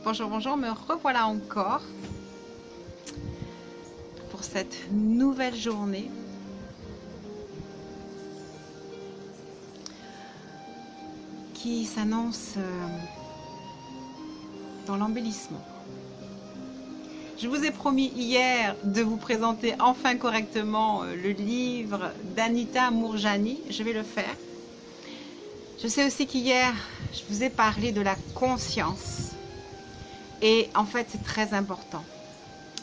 Bonjour, bonjour, me revoilà encore pour cette nouvelle journée. Qui s'annonce dans l'embellissement. Je vous ai promis hier de vous présenter enfin correctement le livre d'Anita Moorjani. Je vais le faire. Je sais aussi qu'hier, je vous ai parlé de la conscience. Et en fait, c'est très important.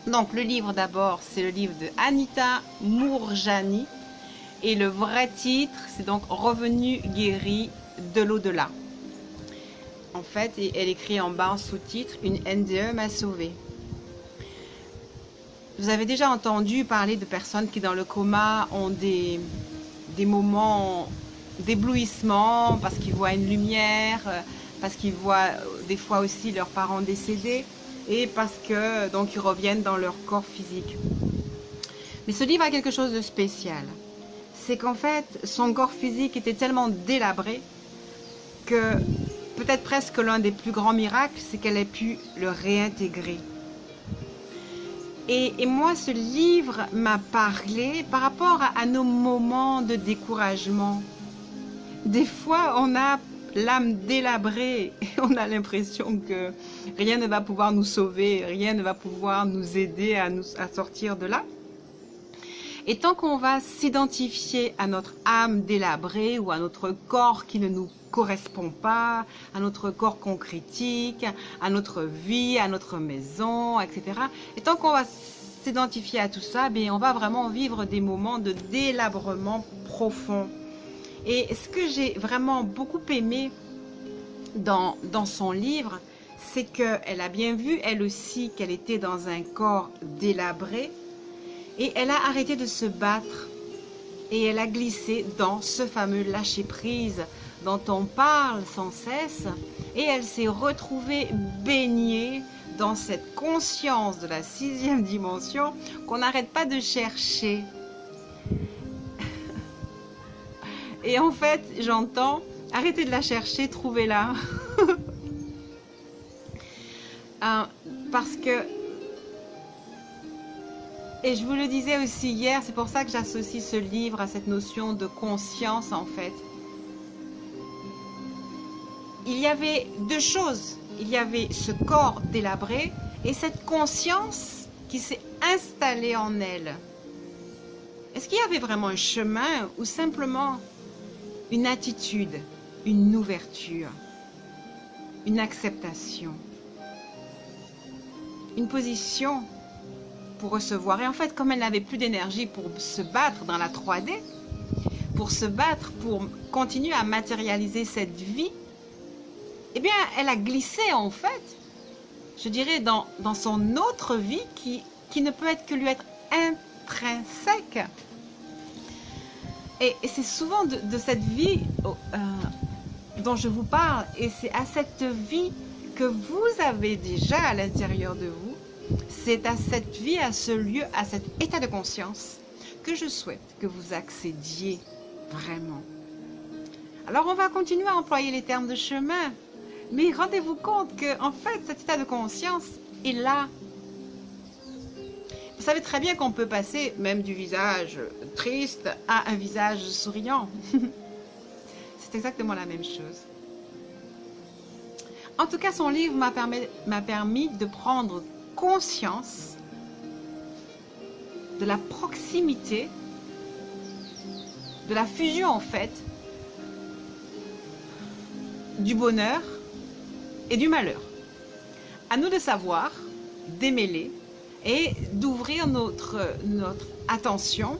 Donc, le livre d'abord, c'est le livre de Anita Moorjani. Et le vrai titre, c'est donc Revenu guéri de l'au-delà. En fait, elle écrit en bas en sous-titre, une NDE m'a sauvé. Vous avez déjà entendu parler de personnes qui dans le coma ont des moments d'éblouissement parce qu'ils voient une lumière, parce qu'ils voient des fois aussi leurs parents décédés et parce que donc ils reviennent dans leur corps physique. Mais ce livre a quelque chose de spécial. C'est qu'en fait, son corps physique était tellement délabré que peut-être presque l'un des plus grands miracles, c'est qu'elle ait pu le réintégrer. Et moi, ce livre m'a parlé par rapport à nos moments de découragement. Des fois, on a l'âme délabrée et on a l'impression que rien ne va pouvoir nous sauver, rien ne va pouvoir nous aider à sortir de là. Et tant qu'on va s'identifier à notre âme délabrée ou à notre corps qui ne nous correspond pas, à notre corps qu'on critique, à notre vie, à notre maison, etc. Et tant qu'on va s'identifier à tout ça, bien, on va vraiment vivre des moments de délabrement profond. Et ce que j'ai vraiment beaucoup aimé dans son livre, c'est qu'elle a bien vu, elle aussi, qu'elle était dans un corps délabré. Et elle a arrêté de se battre et elle a glissé dans ce fameux lâcher-prise dont on parle sans cesse. Et elle s'est retrouvée baignée dans cette conscience de la 6e dimension qu'on n'arrête pas de chercher. Et en fait, j'entends, arrêtez de la chercher, trouvez-la. Parce que et je vous le disais aussi hier, c'est pour ça que j'associe ce livre à cette notion de conscience en fait. Il y avait deux choses. Il y avait ce corps délabré et cette conscience qui s'est installée en elle. Est-ce qu'il y avait vraiment un chemin ou simplement une attitude, une ouverture, une acceptation, une position pour recevoir. Et en fait, comme elle n'avait plus d'énergie pour se battre dans la 3D, pour se battre, pour continuer à matérialiser cette vie, eh bien, elle a glissé en fait, je dirais, dans son autre vie qui ne peut être que lui être intrinsèque. Et c'est souvent de cette vie dont je vous parle, et c'est à cette vie que vous avez déjà à l'intérieur de vous. C'est à cette vie, à ce lieu, à cet état de conscience que je souhaite que vous accédiez vraiment. Alors, on va continuer à employer les termes de chemin, mais rendez-vous compte que, en fait, cet état de conscience est là. Vous savez très bien qu'on peut passer même du visage triste à un visage souriant. C'est exactement la même chose. En tout cas, son livre m'a permis de prendre conscience de la proximité, de la fusion en fait, du bonheur et du malheur. À nous de savoir démêler et d'ouvrir notre attention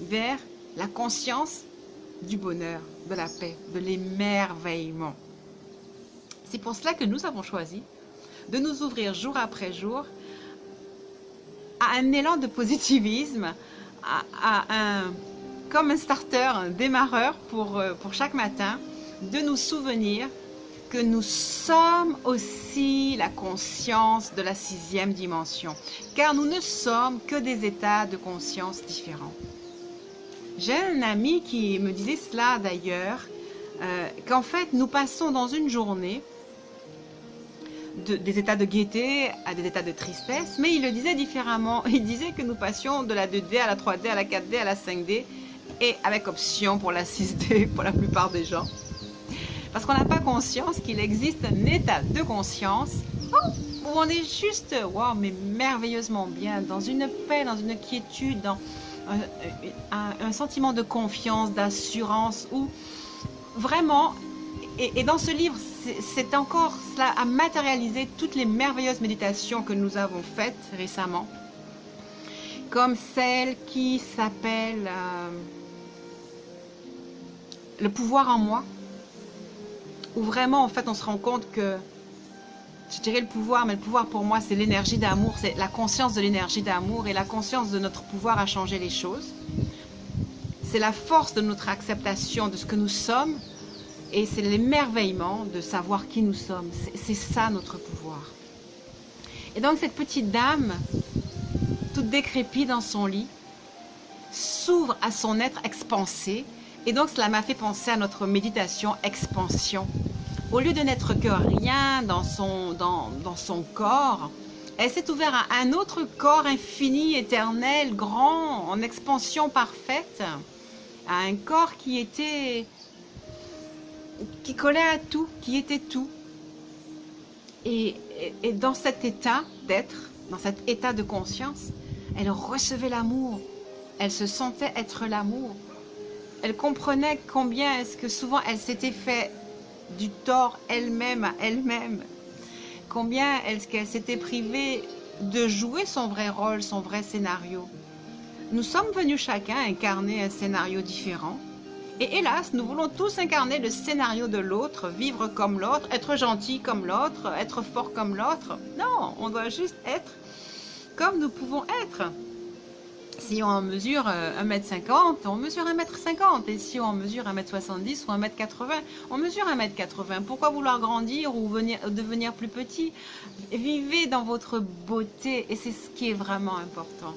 vers la conscience du bonheur, de la paix, de l'émerveillement. C'est pour cela que nous avons choisi de nous ouvrir jour après jour à un élan de positivisme, comme un starter, un démarreur pour chaque matin, de nous souvenir que nous sommes aussi la conscience de la 6e dimension, car nous ne sommes que des états de conscience différents. J'ai un ami qui me disait cela d'ailleurs, qu'en fait nous passons dans une journée des états de gaieté à des états de tristesse, mais il le disait différemment. Il disait que nous passions de la 2D à la 3D, à la 4D, à la 5D, et avec option pour la 6D pour la plupart des gens. Parce qu'on n'a pas conscience qu'il existe un état de conscience où on est juste, wow, mais merveilleusement bien, dans une paix, dans une quiétude, dans un sentiment de confiance, d'assurance, où vraiment, et dans ce livre, c'est encore cela à matérialiser toutes les merveilleuses méditations que nous avons faites récemment, comme celle qui s'appelle le pouvoir en moi, où vraiment en fait on se rend compte que, je dirais le pouvoir, mais le pouvoir pour moi c'est l'énergie d'amour, c'est la conscience de l'énergie d'amour et la conscience de notre pouvoir à changer les choses. C'est la force de notre acceptation de ce que nous sommes et c'est l'émerveillement de savoir qui nous sommes. C'est ça notre pouvoir. Et donc cette petite dame, toute décrépite dans son lit, s'ouvre à son être expansé. Et donc cela m'a fait penser à notre méditation expansion. Au lieu de n'être que rien dans son corps, elle s'est ouverte à un autre corps infini, éternel, grand, en expansion parfaite, à un corps qui collait à tout, qui était tout. Et dans cet état d'être, dans cet état de conscience, elle recevait l'amour, elle se sentait être l'amour. Elle comprenait combien est-ce que souvent elle s'était fait du tort elle-même à elle-même. Combien est-ce qu'elle s'était privée de jouer son vrai rôle, son vrai scénario. Nous sommes venus chacun incarner un scénario différent. Et hélas, nous voulons tous incarner le scénario de l'autre, vivre comme l'autre, être gentil comme l'autre, être fort comme l'autre. Non, on doit juste être comme nous pouvons être. Si on mesure 1m50, on mesure 1m50. Et si on mesure 1m70 ou 1m80, on mesure 1m80. Pourquoi vouloir grandir ou devenir plus petit? Vivez dans votre beauté et c'est ce qui est vraiment important.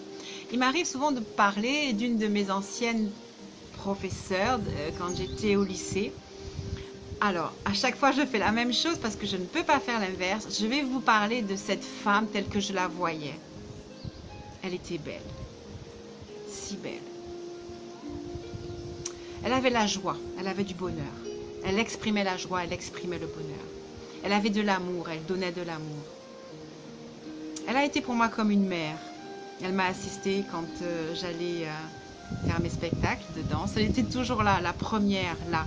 Il m'arrive souvent de parler d'une de mes anciennes professeurs quand j'étais au lycée. Alors, à chaque fois, je fais la même chose parce que je ne peux pas faire l'inverse. Je vais vous parler de cette femme telle que je la voyais. Elle était belle. Si belle. Elle avait la joie, elle avait du bonheur. Elle exprimait la joie, elle exprimait le bonheur. Elle avait de l'amour, elle donnait de l'amour. Elle a été pour moi comme une mère. Elle m'a assistée quand j'allais faire mes spectacles de danse. Elle était toujours là, la première, là.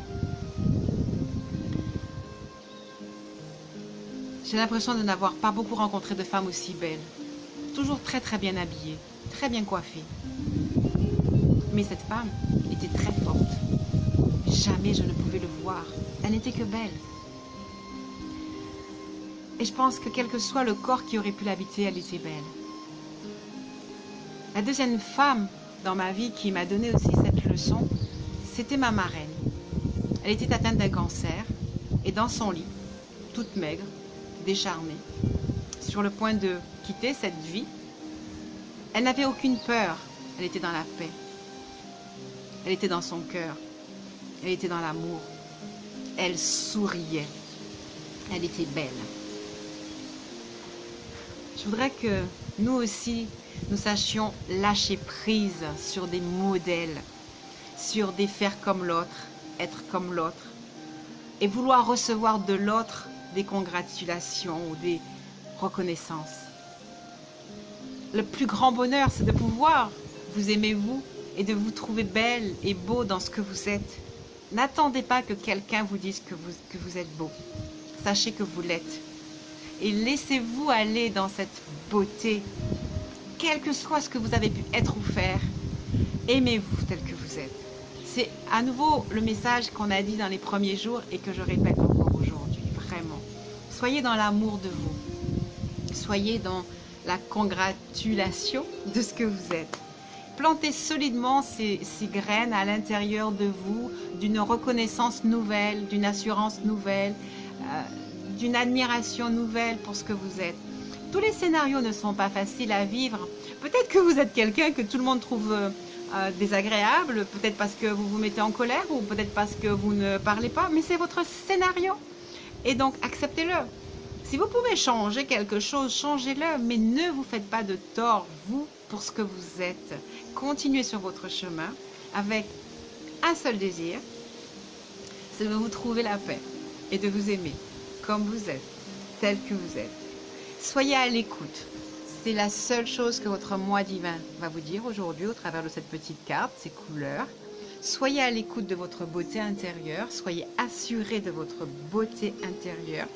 J'ai l'impression de n'avoir pas beaucoup rencontré de femmes aussi belles. Toujours très très bien habillées, très bien coiffées. Mais cette femme était très forte. Jamais je ne pouvais le voir. Elle n'était que belle. Et je pense que quel que soit le corps qui aurait pu l'habiter, elle était belle. La deuxième femme dans ma vie qui m'a donné aussi cette leçon, c'était ma marraine. Elle était atteinte d'un cancer et dans son lit, toute maigre, décharnée, sur le point de quitter cette vie. Elle n'avait aucune peur, elle était dans la paix. Elle était dans son cœur, elle était dans l'amour, elle souriait, elle était belle. Je voudrais que nous aussi, nous sachions lâcher prise sur des modèles, sur des faire comme l'autre, être comme l'autre, et vouloir recevoir de l'autre des congratulations ou des reconnaissances. Le plus grand bonheur, c'est de pouvoir vous aimer vous et de vous trouver belle et beau dans ce que vous êtes. N'attendez pas que quelqu'un vous dise que vous êtes beau. Sachez que vous l'êtes. Et laissez-vous aller dans cette beauté. Quel que soit ce que vous avez pu être ou faire, aimez-vous tel que vous êtes. C'est à nouveau le message qu'on a dit dans les premiers jours et que je répète encore aujourd'hui, vraiment. Soyez dans l'amour de vous. Soyez dans la congratulation de ce que vous êtes. Plantez solidement ces graines à l'intérieur de vous, d'une reconnaissance nouvelle, d'une assurance nouvelle, d'une admiration nouvelle pour ce que vous êtes. Tous les scénarios ne sont pas faciles à vivre. Peut-être que vous êtes quelqu'un que tout le monde trouve désagréable, peut-être parce que vous vous mettez en colère ou peut-être parce que vous ne parlez pas, mais c'est votre scénario. Et donc, acceptez-le. Si vous pouvez changer quelque chose, changez-le, mais ne vous faites pas de tort, vous, pour ce que vous êtes. Continuez sur votre chemin avec un seul désir, c'est de vous trouver la paix et de vous aimer comme vous êtes, tel que vous êtes. Soyez à l'écoute. C'est la seule chose que votre moi divin va vous dire aujourd'hui au travers de cette petite carte, ces couleurs. Soyez à l'écoute de votre beauté intérieure, soyez assurés de votre beauté intérieure.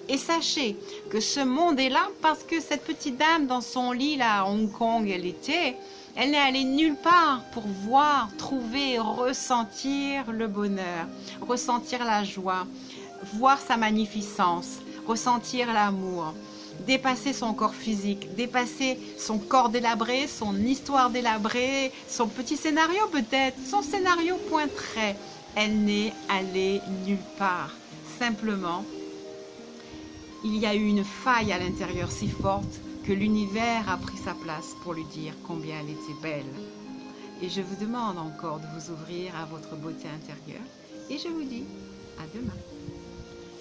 Et sachez que ce monde est là parce que cette petite dame dans son lit là à Hong Kong, elle n'est allée nulle part pour voir, trouver, ressentir le bonheur, ressentir la joie, voir sa magnificence, ressentir l'amour, dépasser son corps physique, dépasser son corps délabré, son histoire délabrée, son petit scénario peut-être, son scénario point trait. Elle n'est allée nulle part. Simplement, il y a eu une faille à l'intérieur si forte que l'univers a pris sa place pour lui dire combien elle était belle. Et je vous demande encore de vous ouvrir à votre beauté intérieure et je vous dis à demain.